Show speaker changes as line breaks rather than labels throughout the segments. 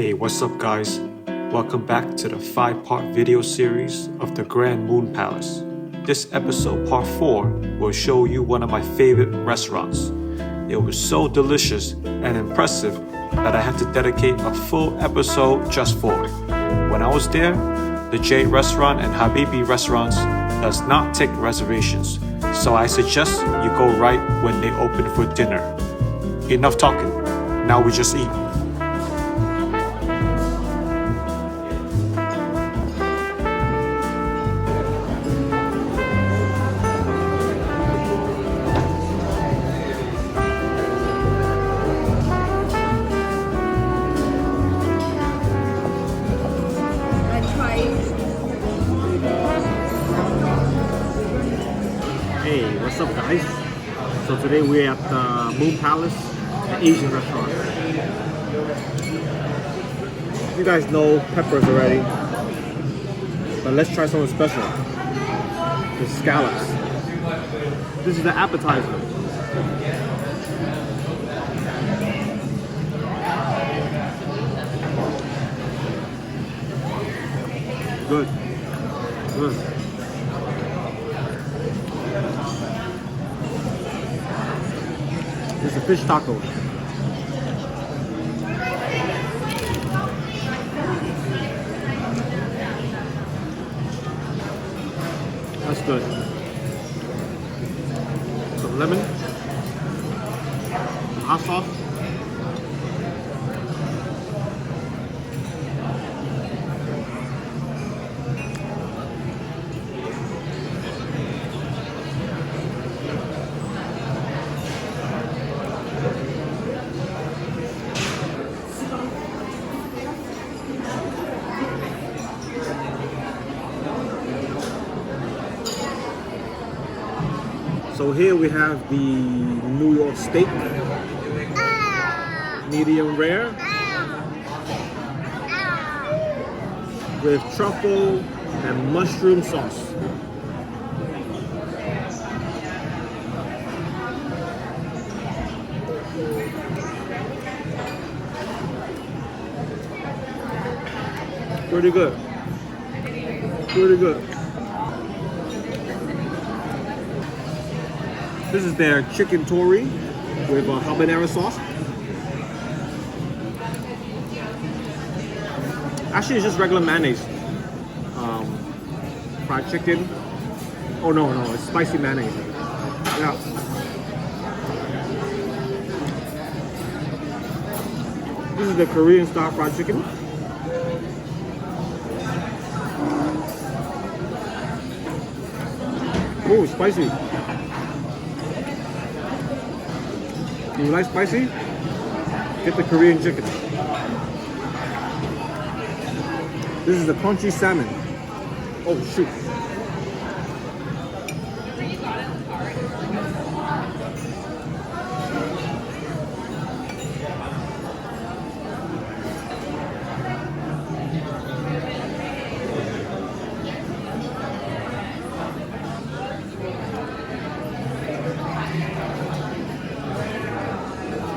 Hey, what's up guys? Welcome back to the 5-part video series of the Grand Moon Palace. This episode, part 4, will show you one of my favorite restaurants. It was so delicious and impressive that I had to dedicate a full episode just for it. When I was there, the Jade Restaurant and Habibi restaurants does not take reservations, so I suggest you go right when they open for dinner. Enough talking, now we just eat.
Hey, what's up guys? So today we're at the Moon Palace, an Asian restaurant. You guys know peppers already, but let's try something special. The scallops. This is the appetizer. Good. Good. It's a fish taco. That's good. Some lemon. Some hot sauce. So here we have the New York steak, medium rare, with truffle and mushroom sauce. Pretty good. Pretty good. This is their chicken tori with a habanero sauce. Actually, it's just regular mayonnaise. Fried chicken. Oh no, it's spicy mayonnaise. Yeah. This is the Korean style fried chicken. Oh, spicy. If you like spicy, get the Korean chicken. This is the crunchy salmon. Oh shoot.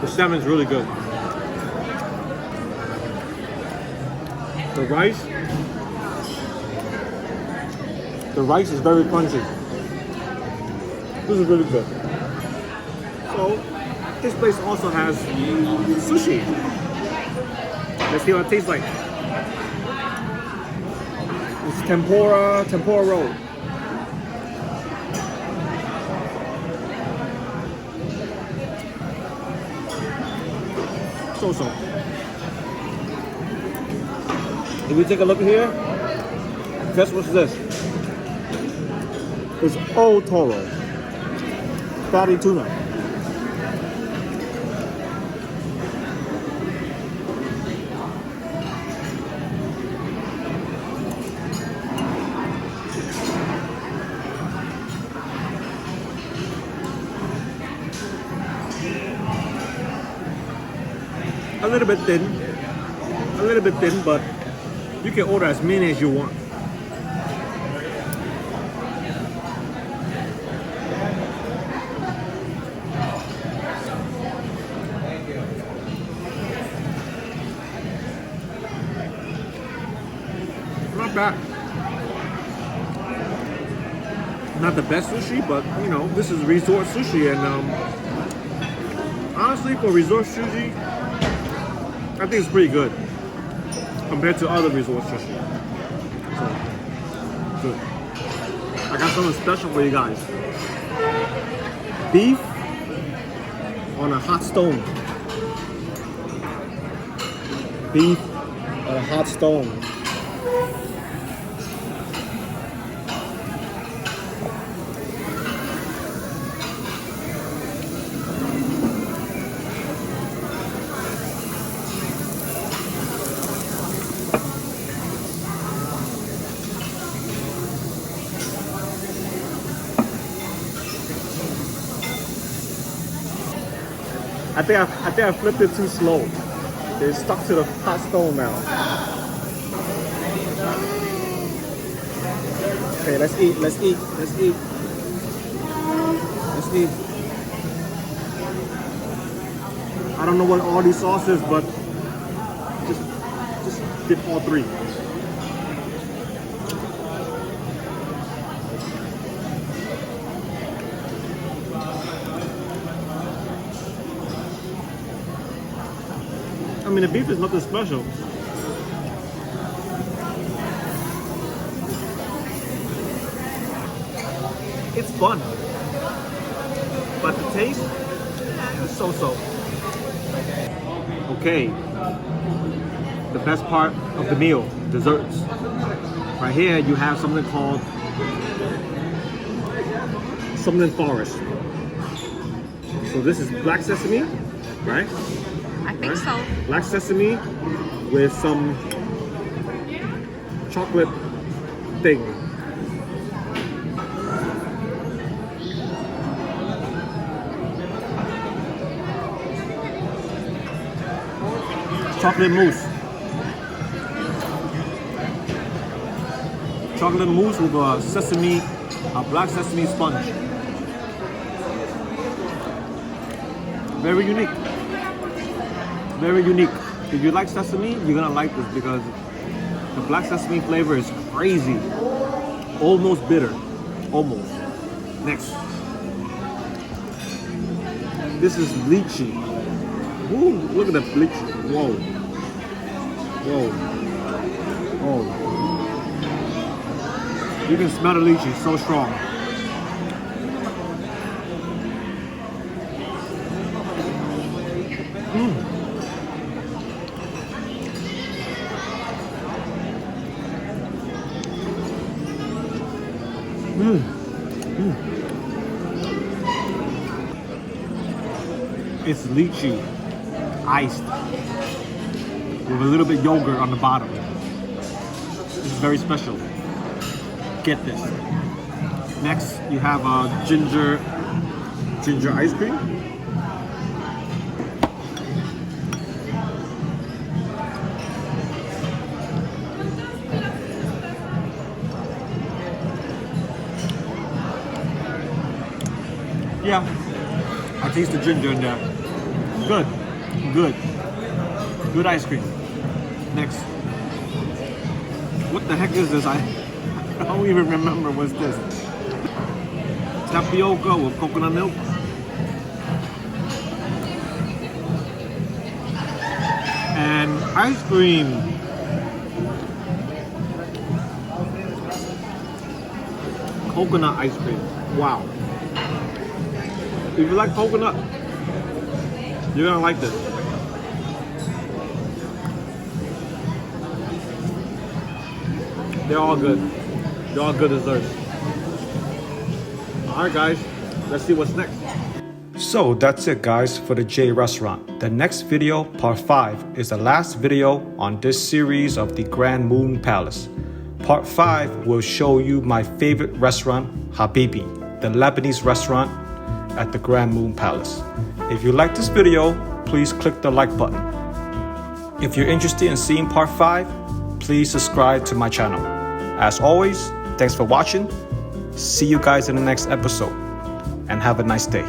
The salmon's really good. The rice is very crunchy. This is really good. So, this place also has sushi. Let's see what it tastes like. It's tempura roll. So. If you take a look here, guess what's this? It's toro, fatty tuna. A little bit thin, but you can order as many as you want. not bad. Not the best sushi, but you know, this is resort sushi, and honestly, for resort sushi, I think it's pretty good compared to other resort sushi. So, good. I got something special for you guys. Beef on a hot stone. Beef on a hot stone. I think I flipped it too slow. It's stuck to the hot stone now. Okay, let's eat. Let's eat. Let's eat. Let's eat. I don't know what all these sauces, but just dip all three. I mean, the beef is nothing special. It's fun, but the taste is so-so. Okay, the best part of the meal, desserts. Right here, you have something called something forest. So this is black sesame, right?
I think so.
Black sesame with some chocolate thing. Chocolate mousse. Chocolate mousse with a black sesame sponge. Very unique. Very unique. If you like sesame, you're gonna like this because the black sesame flavor is crazy. Almost bitter. Almost. Next. This is lychee. Ooh, look at the lychee. Whoa. Whoa. Oh. You can smell the lychee, so strong. It's lychee, iced, with a little bit yogurt on the bottom. This is very special. Get this. Next, you have a ginger ice cream. Yeah, I taste the ginger in there. Good, good, good ice cream. Next, what the heck is this? I don't even remember what's this. Tapioca with coconut milk. And ice cream. Coconut ice cream. Wow. If you like coconut, you're gonna like this. They're all good. They're all good desserts. Alright guys, let's see what's next.
So that's it guys for the Jade Restaurant. The next video, part 5, is the last video on this series of the Grand Moon Palace. Part 5 will show you my favorite restaurant, Habibi, the Lebanese restaurant at the Grand Moon Palace. If you like this video, please click the like button. If you're interested in seeing part 5, please subscribe to my channel. As always, thanks for watching. See you guys in the next episode, and have a nice day.